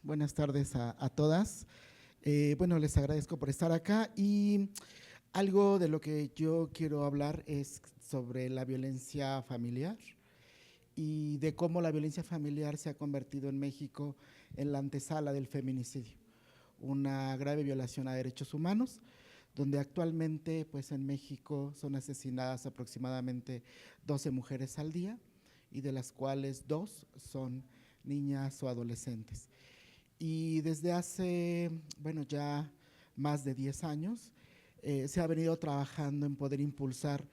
Buenas tardes a todas. Bueno, les agradezco por estar acá y algo de lo que yo quiero hablar es sobre la violencia familiar y de cómo la violencia familiar se ha convertido en México en la antesala del feminicidio, una grave violación a derechos humanos, donde actualmente pues en México son asesinadas aproximadamente 12 mujeres al día y de las cuales 2 son niñas o adolescentes. Y desde hace, bueno, ya más de 10 años, se ha venido trabajando en poder impulsar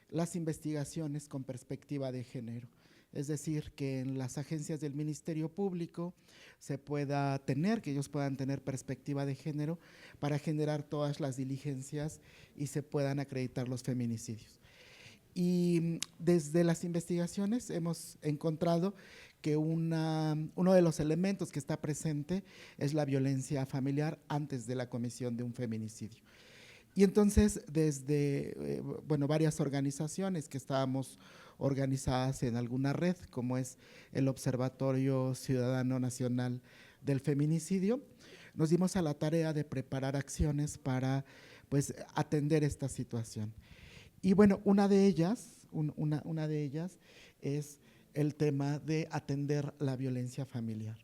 las investigaciones con perspectiva de género. Es decir, que en las agencias del Ministerio Público se pueda tener, que ellos puedan tener perspectiva de género para generar todas las diligencias y se puedan acreditar los feminicidios. Y desde las investigaciones hemos encontrado que uno de los elementos que está presente es la violencia familiar antes de la comisión de un feminicidio. Y entonces desde bueno, varias organizaciones que estábamos organizadas en alguna red, como es el Observatorio Ciudadano Nacional del Feminicidio, nos dimos a la tarea de preparar acciones para pues atender esta situación. Y bueno, una de ellas es el tema de atender la violencia familiar.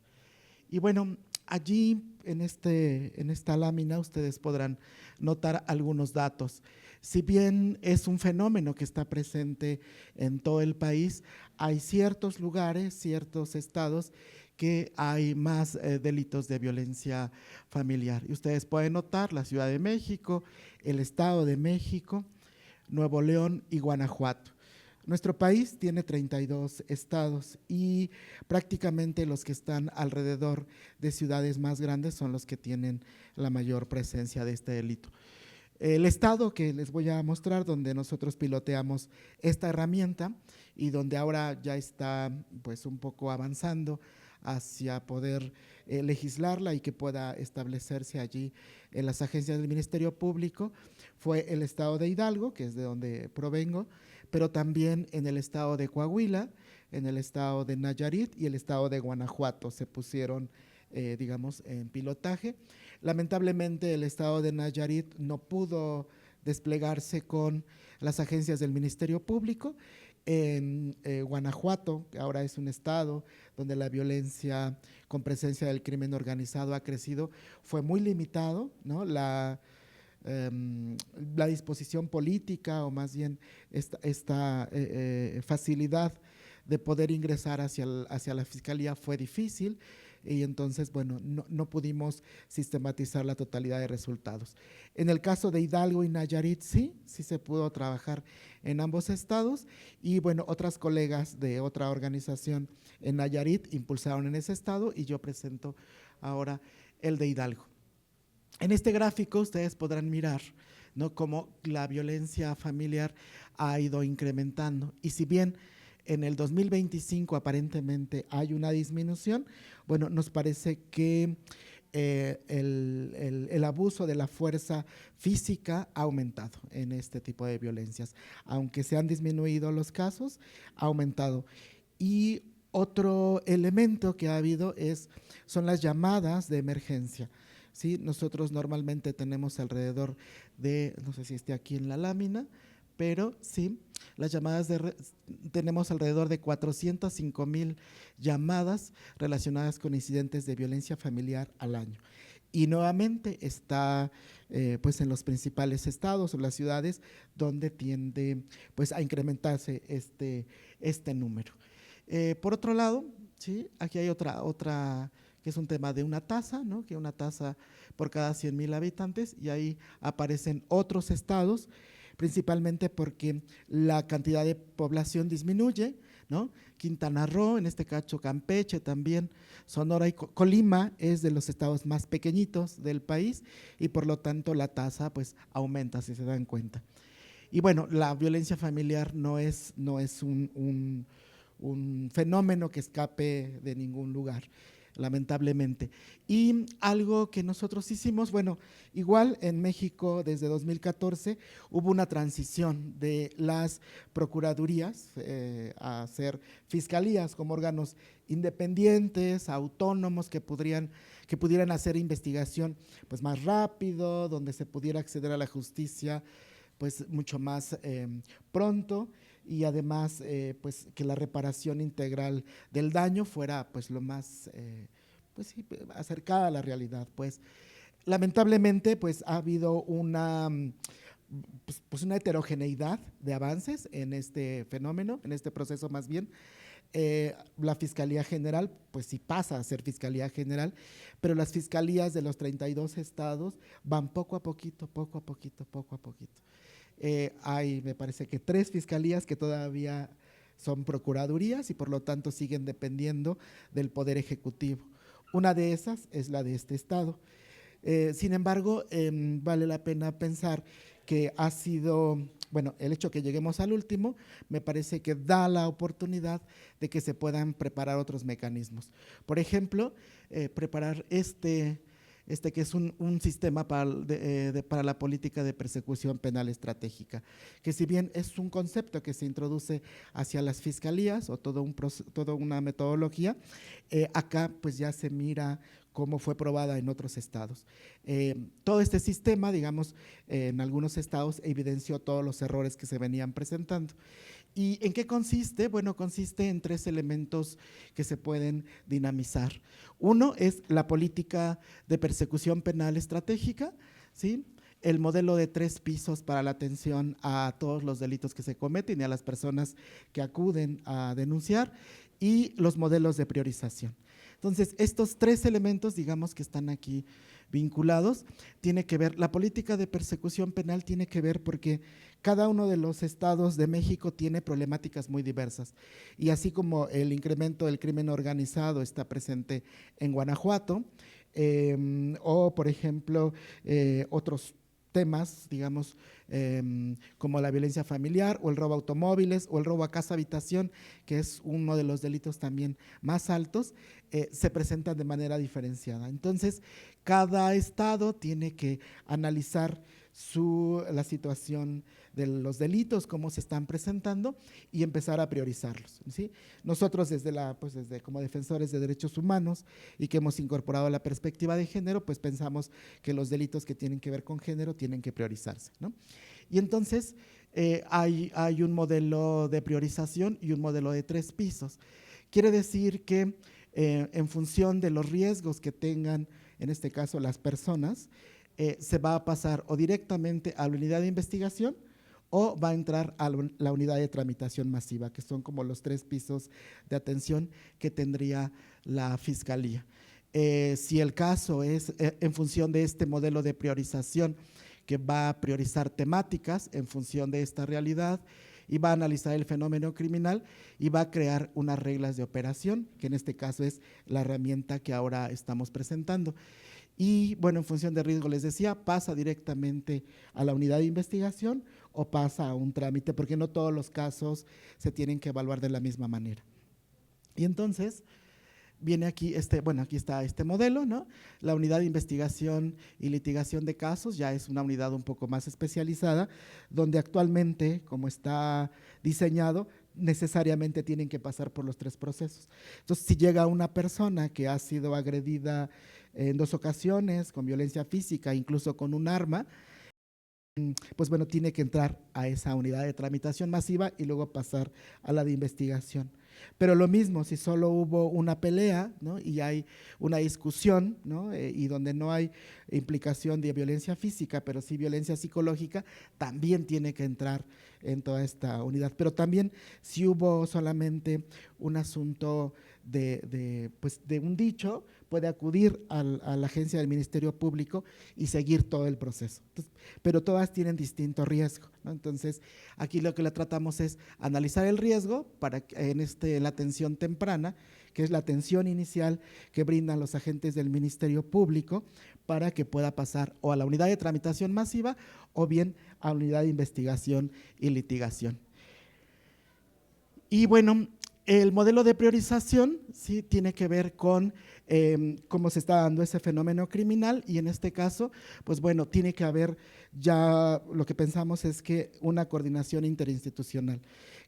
Y bueno, allí en esta lámina ustedes podrán notar algunos datos. Si bien es un fenómeno que está presente en todo el país, hay ciertos lugares, ciertos estados que hay más delitos de violencia familiar. Y ustedes pueden notar la Ciudad de México, el Estado de México, Nuevo León y Guanajuato. Nuestro país tiene 32 estados y prácticamente los que están alrededor de ciudades más grandes son los que tienen la mayor presencia de este delito. El estado que les voy a mostrar, donde nosotros piloteamos esta herramienta y donde ahora ya está pues un poco avanzando hacia poder legislarla y que pueda establecerse allí en las agencias del Ministerio Público, fue el estado de Hidalgo, que es de donde provengo, pero también en el estado de Coahuila, en el estado de Nayarit y el estado de Guanajuato se pusieron, digamos, en pilotaje. Lamentablemente el estado de Nayarit no pudo desplegarse con las agencias del Ministerio Público. En Guanajuato, que ahora es un estado donde la violencia con presencia del crimen organizado ha crecido, fue muy limitado, ¿no? La disposición política o más bien esta facilidad de poder ingresar hacia la fiscalía fue difícil y entonces, bueno, no pudimos sistematizar la totalidad de resultados. En el caso de Hidalgo y Nayarit, sí se pudo trabajar en ambos estados y, bueno, otras colegas de otra organización en Nayarit impulsaron en ese estado y yo presento ahora el de Hidalgo. En este gráfico ustedes podrán mirar, ¿no?, cómo la violencia familiar ha ido incrementando y si bien en el 2025 aparentemente hay una disminución, bueno, nos parece que el abuso de la fuerza física ha aumentado en este tipo de violencias. Aunque se han disminuido los casos, ha aumentado. Y otro elemento que ha habido son las llamadas de emergencia. ¿Sí? Nosotros normalmente tenemos alrededor de, no sé si esté aquí en la lámina, pero sí, las llamadas tenemos alrededor de 405,000 llamadas relacionadas con incidentes de violencia familiar al año. Y nuevamente está pues en los principales estados o las ciudades donde tiende pues a incrementarse este número. Por otro lado, ¿sí?, aquí hay otra que es un tema de una tasa, ¿no?, que una tasa por cada 100,000 habitantes y ahí aparecen otros estados, principalmente porque la cantidad de población disminuye, ¿no? Quintana Roo, en este caso Campeche también, Sonora y Colima es de los estados más pequeñitos del país y por lo tanto la tasa pues aumenta, si se dan cuenta. Y bueno, la violencia familiar no es un fenómeno que escape de ningún lugar. lamentablemente. Y algo que nosotros hicimos, bueno, igual en México desde 2014 hubo una transición de las procuradurías a ser fiscalías como órganos independientes, autónomos, que pudieran hacer investigación pues más rápido, donde se pudiera acceder a la justicia pues mucho más pronto, y además pues que la reparación integral del daño fuera pues lo más pues sí, acercada a la realidad. Pues lamentablemente pues ha habido una pues una heterogeneidad de avances en este fenómeno, en este proceso más bien. La Fiscalía General, pues sí pasa a ser Fiscalía General, pero las fiscalías de los 32 estados van poco a poquito, poco a poquito, poco a poquito. Hay, me parece que 3 fiscalías que todavía son procuradurías y por lo tanto siguen dependiendo del Poder Ejecutivo. Una de esas es la de este estado. Sin embargo, vale la pena pensar que ha sido, bueno, el hecho que lleguemos al último, me parece que da la oportunidad de que se puedan preparar otros mecanismos. Por ejemplo, preparar este que es un sistema para la política de persecución penal estratégica, que si bien es un concepto que se introduce hacia las fiscalías o toda una metodología, acá pues ya se mira cómo fue probada en otros estados. Todo este sistema, digamos, en algunos estados evidenció todos los errores que se venían presentando. ¿Y en qué consiste? Bueno, consiste en 3 elementos que se pueden dinamizar. Uno es la política de persecución penal estratégica, ¿sí? El modelo de 3 pisos para la atención a todos los delitos que se cometen y a las personas que acuden a denunciar, y los modelos de priorización. Entonces, estos 3 elementos, digamos que están aquí vinculados, tiene que ver, la política de persecución penal tiene que ver porque cada uno de los estados de México tiene problemáticas muy diversas, y así como el incremento del crimen organizado está presente en Guanajuato, o por ejemplo, otros temas, digamos, como la violencia familiar o el robo a automóviles o el robo a casa habitación, que es uno de los delitos también más altos, se presentan de manera diferenciada. Entonces, cada estado tiene que analizar la situación de los delitos, cómo se están presentando, y empezar a priorizarlos, ¿sí? Nosotros desde como defensores de derechos humanos y que hemos incorporado la perspectiva de género, pues pensamos que los delitos que tienen que ver con género tienen que priorizarse, ¿no? Y entonces hay un modelo de priorización y un modelo de 3 pisos. Quiere decir que en función de los riesgos que tengan, en este caso las personas, se va a pasar o directamente a la unidad de investigación o va a entrar a la unidad de tramitación masiva, que son como los 3 pisos de atención que tendría la fiscalía. Si el caso es en función de este modelo de priorización, que va a priorizar temáticas en función de esta realidad y va a analizar el fenómeno criminal y va a crear unas reglas de operación, que en este caso es la herramienta que ahora estamos presentando. Y bueno, en función de riesgo, les decía, pasa directamente a la unidad de investigación o pasa a un trámite, porque no todos los casos se tienen que evaluar de la misma manera. Y entonces viene aquí aquí está este modelo, ¿no? La unidad de investigación y litigación de casos ya es una unidad un poco más especializada, donde actualmente, como está diseñado, necesariamente tienen que pasar por los 3 procesos. Entonces, si llega una persona que ha sido agredida en 2 ocasiones con violencia física, incluso con un arma, pues bueno, tiene que entrar a esa unidad de tramitación masiva y luego pasar a la de investigación. Pero lo mismo, si solo hubo una pelea, ¿no? Y hay una discusión, ¿no? Y donde no hay implicación de violencia física, pero sí violencia psicológica, también tiene que entrar en toda esta unidad. Pero también si hubo solamente un asunto pues de un dicho, puede acudir a la agencia del Ministerio Público y seguir todo el proceso. Entonces, pero todas tienen distinto riesgo, ¿no? Entonces, aquí lo que le tratamos es analizar el riesgo para la atención temprana, que es la atención inicial que brindan los agentes del Ministerio Público para que pueda pasar o a la unidad de tramitación masiva o bien a la unidad de investigación y litigación. Y bueno, El modelo de priorización sí tiene que ver con cómo se está dando ese fenómeno criminal y en este caso, pues bueno, tiene que haber ya, lo que pensamos es que una coordinación interinstitucional,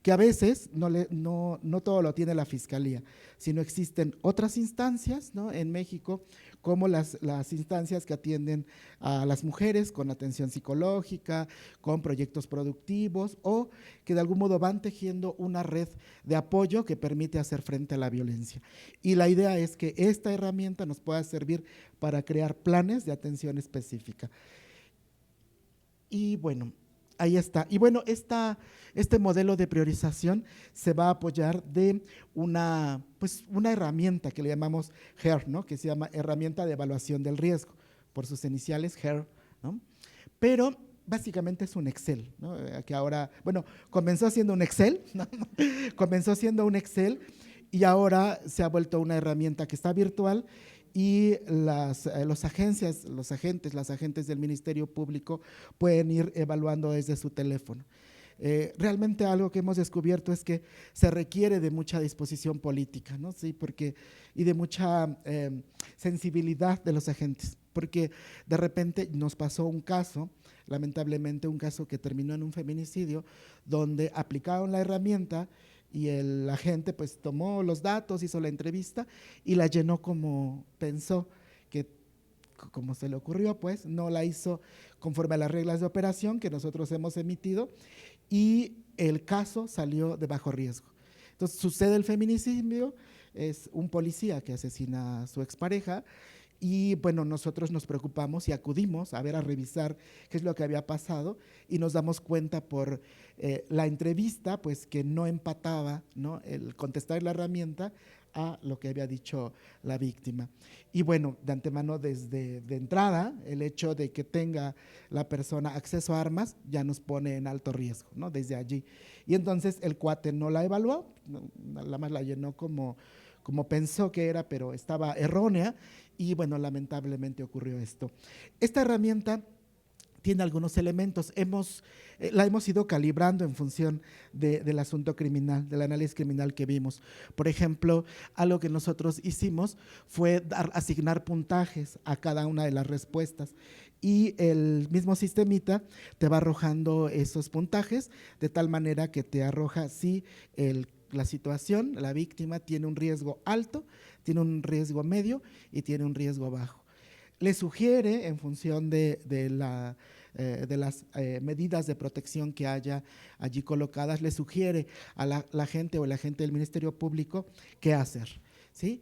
que a veces no todo lo tiene la Fiscalía, sino existen otras instancias, ¿no? En México, como las instancias que atienden a las mujeres con atención psicológica, con proyectos productivos o que de algún modo van tejiendo una red de apoyo que permite hacer frente a la violencia. Y la idea es que esta herramienta nos pueda servir para crear planes de atención específica. Y bueno, ahí está. Y bueno, este modelo de priorización se va a apoyar de una herramienta que le llamamos HER, ¿no? Que se llama Herramienta de Evaluación del Riesgo, por sus iniciales HER, ¿no? Pero básicamente es un Excel, ¿no? Que ahora, bueno, comenzó siendo un Excel, ¿no? Comenzó siendo un Excel y ahora se ha vuelto una herramienta que está virtual y las agentes del Ministerio Público pueden ir evaluando desde su teléfono. Realmente algo que hemos descubierto es que se requiere de mucha disposición política, ¿no? Sí, y de mucha sensibilidad de los agentes, porque de repente nos pasó un caso, lamentablemente un caso que terminó en un feminicidio, donde aplicaron la herramienta y el agente pues tomó los datos, hizo la entrevista y la llenó como pensó, que como se le ocurrió, pues no la hizo conforme a las reglas de operación que nosotros hemos emitido y el caso salió de bajo riesgo. Entonces sucede el feminicidio, es un policía que asesina a su expareja y bueno, nosotros nos preocupamos y acudimos a revisar qué es lo que había pasado y nos damos cuenta por la entrevista, pues que no empataba, ¿no? El contestar la herramienta a lo que había dicho la víctima. Y bueno, de antemano, de entrada, el hecho de que tenga la persona acceso a armas ya nos pone en alto riesgo, ¿no? Desde allí. Y entonces el cuate no la evaluó, nada más la llenó como pensó que era, pero estaba errónea y bueno, lamentablemente ocurrió esto. Esta herramienta tiene algunos elementos, la hemos ido calibrando en función del asunto criminal, del análisis criminal que vimos. Por ejemplo, algo que nosotros hicimos fue asignar puntajes a cada una de las respuestas y el mismo sistemita te va arrojando esos puntajes de tal manera que te arroja si la situación, la víctima tiene un riesgo alto, tiene un riesgo medio y tiene un riesgo bajo. Le sugiere, en función de las medidas de protección que haya allí colocadas, le sugiere a la gente o el agente del Ministerio Público qué hacer, ¿sí?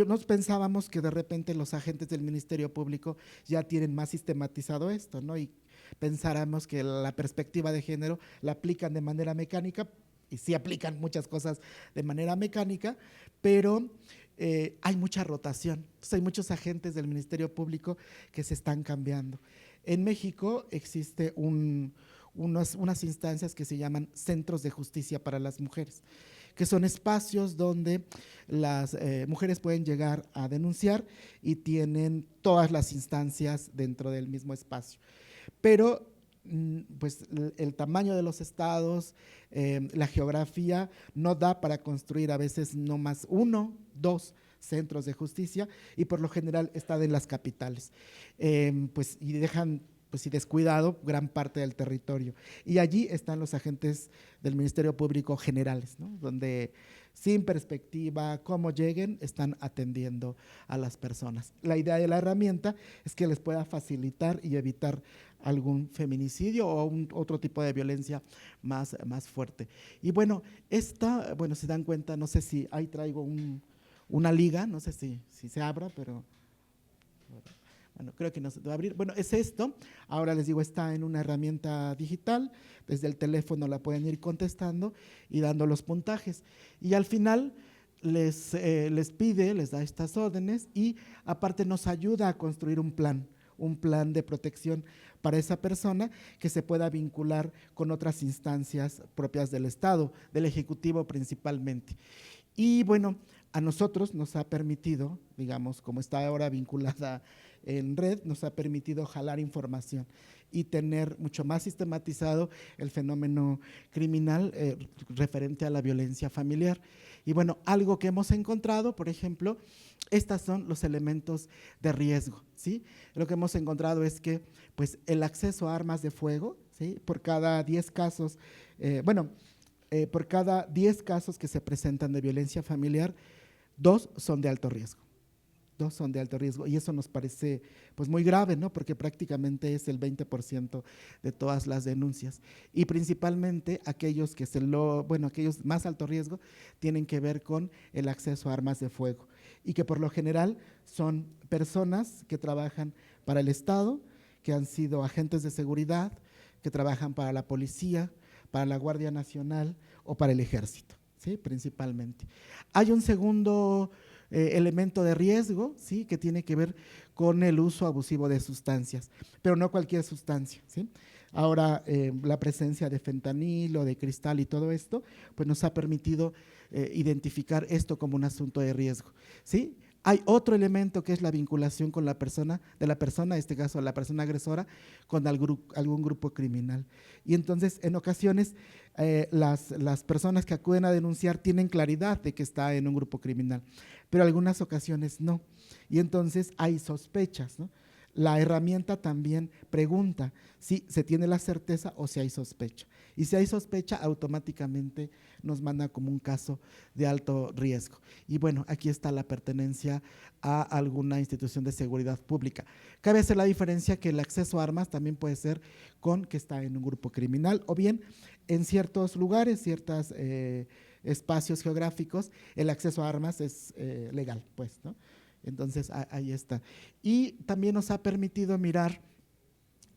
Nos pensábamos que de repente los agentes del Ministerio Público ya tienen más sistematizado esto, ¿no? Y pensáramos que la perspectiva de género la aplican de manera mecánica, y sí aplican muchas cosas de manera mecánica, pero hay mucha rotación. Entonces hay muchos agentes del Ministerio Público que se están cambiando. En México existe unas instancias que se llaman centros de justicia para las mujeres, que son espacios donde las mujeres pueden llegar a denunciar y tienen todas las instancias dentro del mismo espacio. Pero pues el tamaño de los estados, la geografía no da para construir a veces no más 1, 2 centros de justicia y por lo general están en las capitales, pues y dejan pues y descuidado gran parte del territorio. Y allí están los agentes del Ministerio Público generales, ¿no? Donde sin perspectiva, cómo lleguen, están atendiendo a las personas. La idea de la herramienta es que les pueda facilitar y evitar algún feminicidio o otro tipo de violencia más fuerte. Y bueno, bueno, se dan cuenta, no sé si ahí traigo una liga, no sé si se abra, pero bueno, creo que no se va a abrir. Bueno, es esto. Ahora les digo, está en una herramienta digital. Desde el teléfono la pueden ir contestando y dando los puntajes. Y al final les pide, les da estas órdenes y aparte nos ayuda a construir un plan de protección para esa persona que se pueda vincular con otras instancias propias del Estado, del Ejecutivo principalmente. Y bueno, A nosotros nos ha permitido, digamos, como está ahora vinculada en red, nos ha permitido jalar información y tener mucho más sistematizado el fenómeno criminal referente a la violencia familiar. Y bueno, algo que hemos encontrado, por ejemplo, estos son los elementos de riesgo, ¿sí? Lo que hemos encontrado es que pues, el acceso a armas de fuego, ¿sí? Por cada 10 casos, por cada 10 casos que se presentan de violencia familiar, 2 son de alto riesgo. 2 son de alto riesgo y eso nos parece pues muy grave, ¿no? Porque prácticamente es el 20% de todas las denuncias y principalmente aquellos que aquellos más alto riesgo tienen que ver con el acceso a armas de fuego y que por lo general son personas que trabajan para el Estado, que han sido agentes de seguridad, que trabajan para la policía, para la Guardia Nacional o para el Ejército, ¿sí? Principalmente. Hay un segundo elemento de riesgo, ¿sí? Que tiene que ver con el uso abusivo de sustancias, pero no cualquier sustancia, ¿sí? Ahora, la presencia de fentanilo, de cristal y todo esto, pues nos ha permitido identificar esto como un asunto de riesgo, ¿sí? Hay otro elemento que es la vinculación con la persona, en este caso la persona agresora, con algún grupo criminal. Y entonces, en ocasiones, las personas que acuden a denunciar tienen claridad de que está en un grupo criminal, pero algunas ocasiones no. Y entonces hay sospechas, ¿no? La herramienta también pregunta si se tiene la certeza o si hay sospecha. Y si hay sospecha, automáticamente nos manda como un caso de alto riesgo. Y bueno, aquí está la pertenencia a alguna institución de seguridad pública. Cabe hacer la diferencia que el acceso a armas también puede ser con que está en un grupo criminal o bien en ciertos lugares, ciertos espacios geográficos, el acceso a armas es legal, pues, ¿no? Entonces, ahí está. Y también nos ha permitido mirar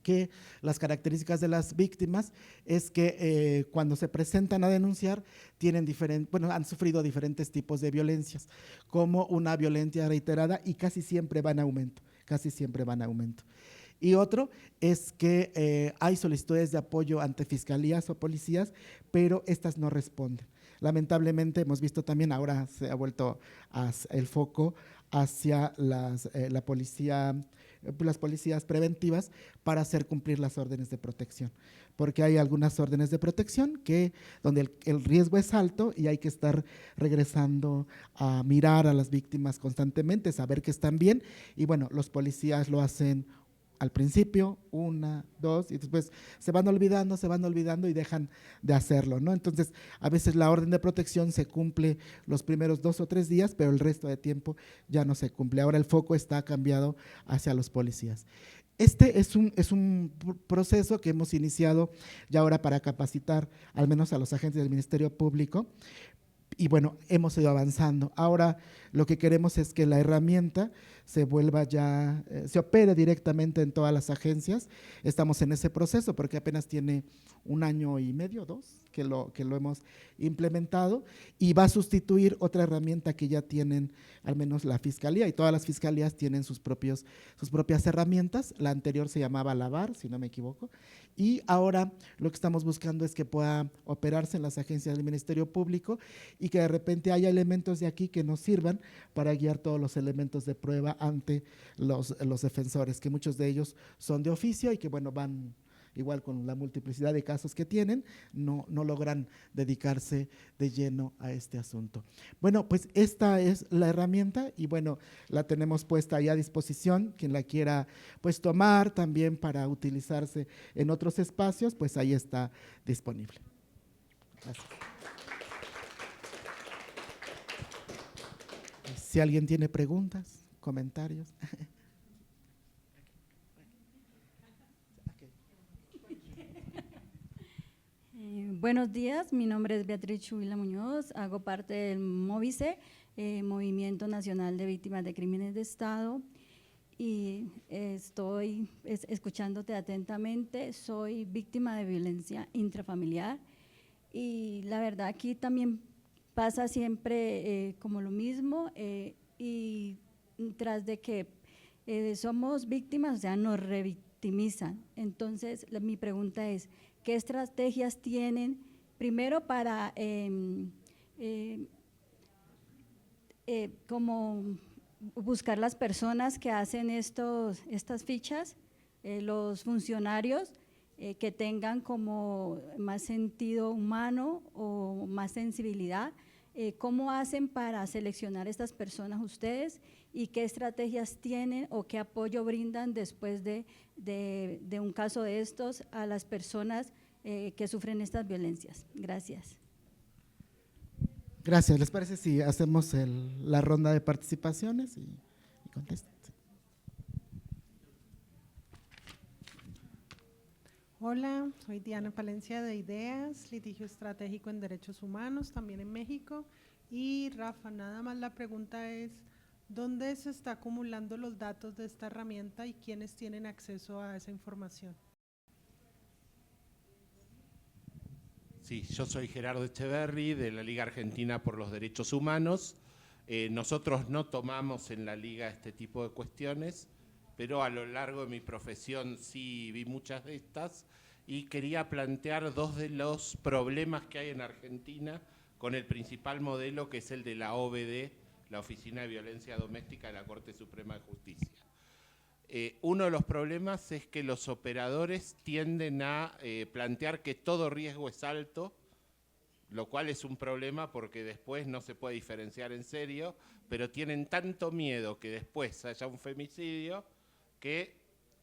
que las características de las víctimas es que cuando se presentan a denunciar han sufrido diferentes tipos de violencias, como una violencia reiterada y casi siempre van a aumento, casi siempre van a aumento. Y otro es que hay solicitudes de apoyo ante fiscalías o policías, pero estas no responden. Lamentablemente hemos visto también, ahora se ha vuelto el foco hacia las policías preventivas para hacer cumplir las órdenes de protección, porque hay algunas órdenes de protección donde el riesgo es alto y hay que estar regresando a mirar a las víctimas constantemente, saber que están bien y bueno, los policías lo hacen al principio, 1, 2, y después se van olvidando y dejan de hacerlo, ¿no? Entonces, a veces la orden de protección se cumple los primeros 2 o 3 días, pero el resto de tiempo ya no se cumple. Ahora el foco está cambiado hacia los policías. Este es un proceso que hemos iniciado ya ahora para capacitar al menos a los agentes del Ministerio Público, y bueno, hemos ido avanzando. Ahora lo que queremos es que la herramienta se opere directamente en todas las agencias. Estamos en ese proceso porque apenas tiene 1 año y medio, 2, que lo hemos implementado y va a sustituir otra herramienta que ya tienen al menos la Fiscalía y todas las fiscalías tienen sus propias herramientas. La anterior se llamaba LAVAR, si no me equivoco, y ahora lo que estamos buscando es que pueda operarse en las agencias del Ministerio Público y que de repente haya elementos de aquí que nos sirvan para guiar todos los elementos de prueba ante los defensores, que muchos de ellos son de oficio y que bueno, van igual con la multiplicidad de casos que tienen, no logran dedicarse de lleno a este asunto. Bueno, pues esta es la herramienta y bueno, la tenemos puesta ahí a disposición, quien la quiera pues tomar también para utilizarse en otros espacios, pues ahí está disponible. Gracias. Si alguien tiene preguntas, comentarios. Buenos días, mi nombre es Beatriz Chubila Muñoz, hago parte del MOVICE, Movimiento Nacional de Víctimas de Crímenes de Estado, y estoy escuchándote atentamente. Soy víctima de violencia intrafamiliar y la verdad aquí también pasa siempre como lo mismo y tras de que somos víctimas, o sea, nos revictimizan. Entonces, mi pregunta es, ¿qué estrategias tienen primero para como buscar las personas que hacen estas fichas, los funcionarios que tengan como más sentido humano o más sensibilidad. ¿Cómo hacen para seleccionar estas personas ustedes y qué estrategias tienen o qué apoyo brindan después de un caso de estos a las personas que sufren estas violencias? Gracias. Gracias. ¿Les parece si hacemos la ronda de participaciones y contestan? Sí. Hola, soy Diana Palencia de IDEAS, litigio estratégico en derechos humanos, también en México. Y Rafa, nada más la pregunta es, ¿dónde se está acumulando los datos de esta herramienta y quiénes tienen acceso a esa información? Sí, yo soy Gerardo Echeverri de la Liga Argentina por los Derechos Humanos. Nosotros no tomamos en la Liga este tipo de cuestiones, pero a lo largo de mi profesión sí vi muchas de estas y quería plantear dos de los problemas que hay en Argentina con el principal modelo, que es el de la OVD, la Oficina de Violencia Doméstica de la Corte Suprema de Justicia. Uno de los problemas es que los operadores tienden a plantear que todo riesgo es alto, lo cual es un problema porque después no se puede diferenciar en serio, pero tienen tanto miedo que después haya un femicidio que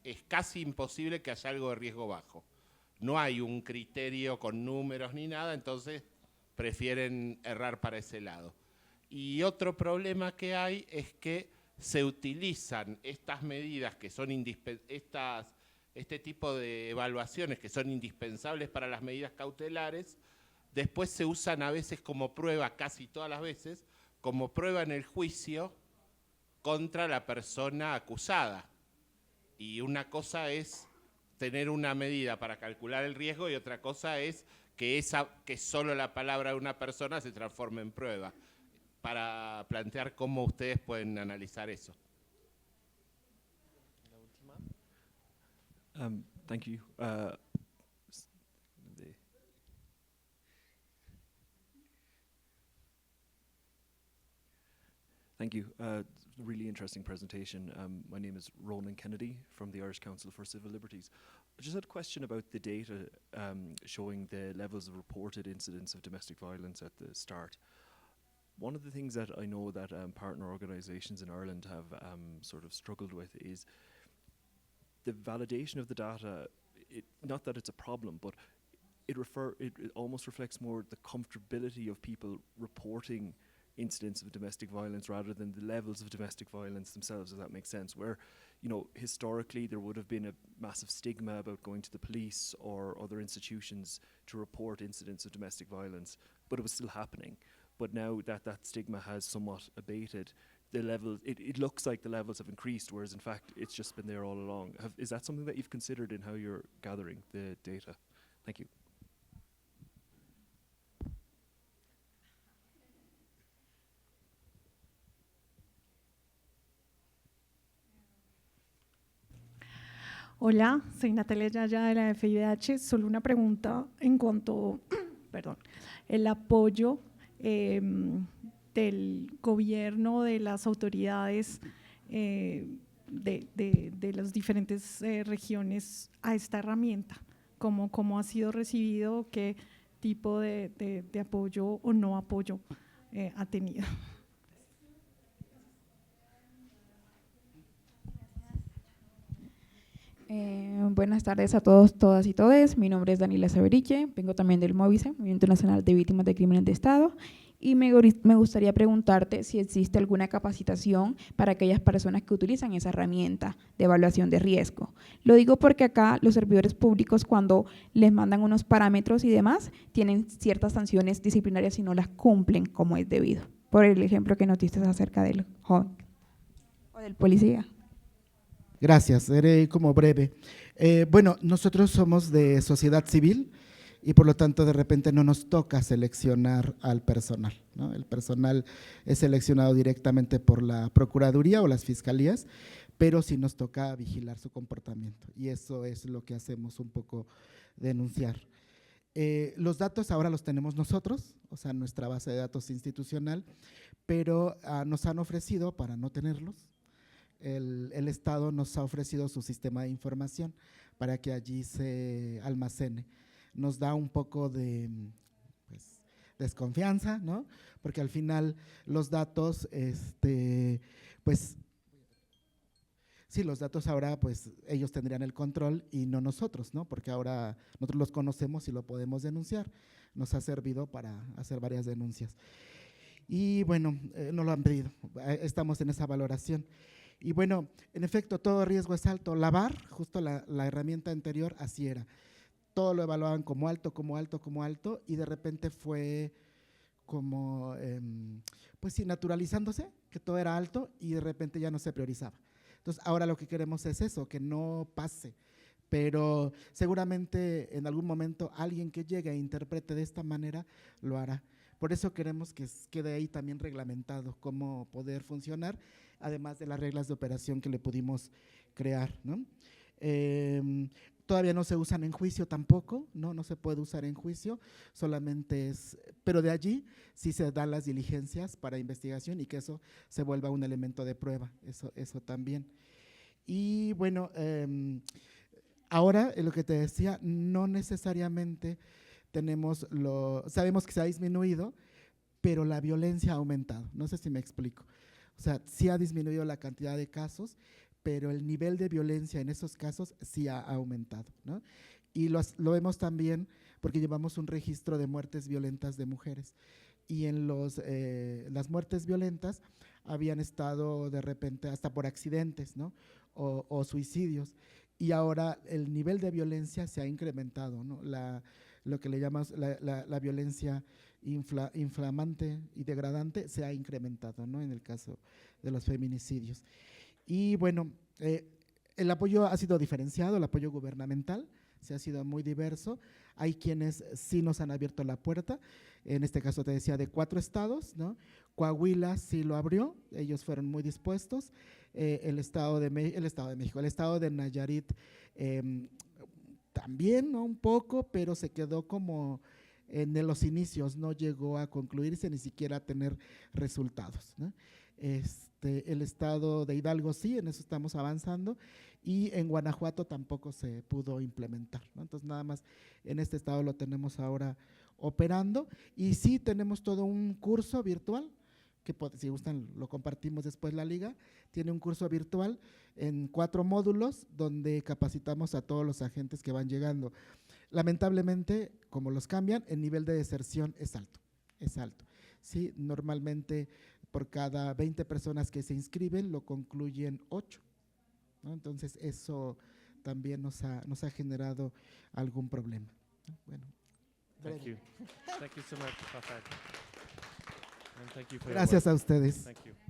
es casi imposible que haya algo de riesgo bajo. No hay un criterio con números ni nada, entonces prefieren errar para ese lado. Y otro problema que hay es que se utilizan estas medidas que son este tipo de evaluaciones que son indispensables para las medidas cautelares, después se usan a veces como prueba, casi todas las veces, como prueba en el juicio contra la persona acusada. Y una cosa es tener una medida para calcular el riesgo y otra cosa es que solo la palabra de una persona se transforme en prueba, para plantear cómo ustedes pueden analizar eso. Thank you. Thank you. Really interesting presentation. My name is Ronan Kennedy from the Irish Council for Civil Liberties. I just had a question about the data showing the levels of reported incidents of domestic violence at the start. One of the things that I know that partner organisations in Ireland have sort of struggled with is the validation of the data. Not that it's a problem, but it almost reflects more the comfortability of people reporting incidents of domestic violence rather than the levels of domestic violence themselves, if that makes sense. Where, you know, historically there would have been a massive stigma about going to the police or other institutions to report incidents of domestic violence, but it was still happening. But now that that stigma has somewhat abated, the level, it looks like the levels have increased, whereas in fact it's just been there all along. Is that something that you've considered in how you're gathering the data? Thank you. Hola, soy Natalia Yaya de la FIDH. Solo una pregunta en cuanto, perdón, el apoyo del gobierno, de las autoridades de las diferentes regiones a esta herramienta. ¿Cómo ha sido recibido? ¿Qué tipo de apoyo o no apoyo ha tenido? Buenas tardes a todos, todas y todes. Mi nombre es Daniela Saberiche, vengo también del MOVICE, Movimiento Nacional de Víctimas de Crímenes de Estado, y me gustaría preguntarte si existe alguna capacitación para aquellas personas que utilizan esa herramienta de evaluación de riesgo. Lo digo porque acá los servidores públicos, cuando les mandan unos parámetros y demás, tienen ciertas sanciones disciplinarias si no las cumplen como es debido, por el ejemplo que nos diste acerca del joven o del policía. Gracias, seré como breve. Bueno, nosotros somos de sociedad civil y por lo tanto de repente no nos toca seleccionar al personal, ¿no? El personal es seleccionado directamente por la Procuraduría o las Fiscalías, pero sí nos toca vigilar su comportamiento y eso es lo que hacemos un poco denunciar. Los datos ahora los tenemos nosotros, o sea, nuestra base de datos institucional, pero nos han ofrecido, para no tenerlos, el Estado nos ha ofrecido su sistema de información para que allí se almacene. Nos da un poco de pues, desconfianza, ¿no? Porque al final los datos, pues, sí, los datos ahora, pues, ellos tendrían el control y no nosotros, ¿no? Porque ahora nosotros los conocemos y lo podemos denunciar. Nos ha servido para hacer varias denuncias. Y bueno, no lo han pedido, estamos en esa valoración. Y bueno, en efecto, todo riesgo es alto. La VAR, justo la herramienta anterior, así era. Todo lo evaluaban como alto, como alto, como alto, y de repente fue como, pues sí, naturalizándose, que todo era alto y de repente ya no se priorizaba. Entonces, ahora lo que queremos es eso, que no pase, pero seguramente en algún momento alguien que llegue e interprete de esta manera lo hará. Por eso queremos que quede ahí también reglamentado cómo poder funcionar, además de las reglas de operación que le pudimos crear, ¿no? Todavía no se usan en juicio tampoco, no se puede usar en juicio, solamente es, pero de allí sí se dan las diligencias para investigación y que eso se vuelva un elemento de prueba, eso también. Y bueno, ahora, lo que te decía, no necesariamente sabemos que se ha disminuido, pero la violencia ha aumentado, no sé si me explico. O sea, sí ha disminuido la cantidad de casos, pero el nivel de violencia en esos casos sí ha aumentado, ¿no? Y lo vemos también porque llevamos un registro de muertes violentas de mujeres y en las muertes violentas habían estado de repente hasta por accidentes, ¿no? O suicidios, y ahora el nivel de violencia se ha incrementado, ¿no? Lo que le llamamos la violencia inflamante y degradante se ha incrementado, ¿no? En el caso de los feminicidios. Y bueno, el apoyo ha sido diferenciado, el apoyo gubernamental se ha sido muy diverso. Hay quienes sí nos han abierto la puerta, en este caso te decía de 4 estados, ¿no? Coahuila sí lo abrió, ellos fueron muy dispuestos, el estado de México, el estado de Nayarit también, ¿no? Un poco, pero se quedó como en los inicios, no llegó a concluirse ni siquiera a tener resultados, ¿no? El estado de Hidalgo sí, en eso estamos avanzando, y en Guanajuato tampoco se pudo implementar, ¿no? Entonces nada más en este estado lo tenemos ahora operando, y sí tenemos todo un curso virtual, que si gustan lo compartimos después la liga, tiene un curso virtual en 4 módulos donde capacitamos a todos los agentes que van llegando. Lamentablemente, como los cambian, el nivel de deserción es alto, ¿sí? Normalmente por cada 20 personas que se inscriben, lo concluyen 8, ¿no? Entonces, eso también nos ha generado algún problema, ¿no? Bueno. Thank you. Thank you so much, Rafael. And thank you for your Gracias work. a ustedes. Thank you.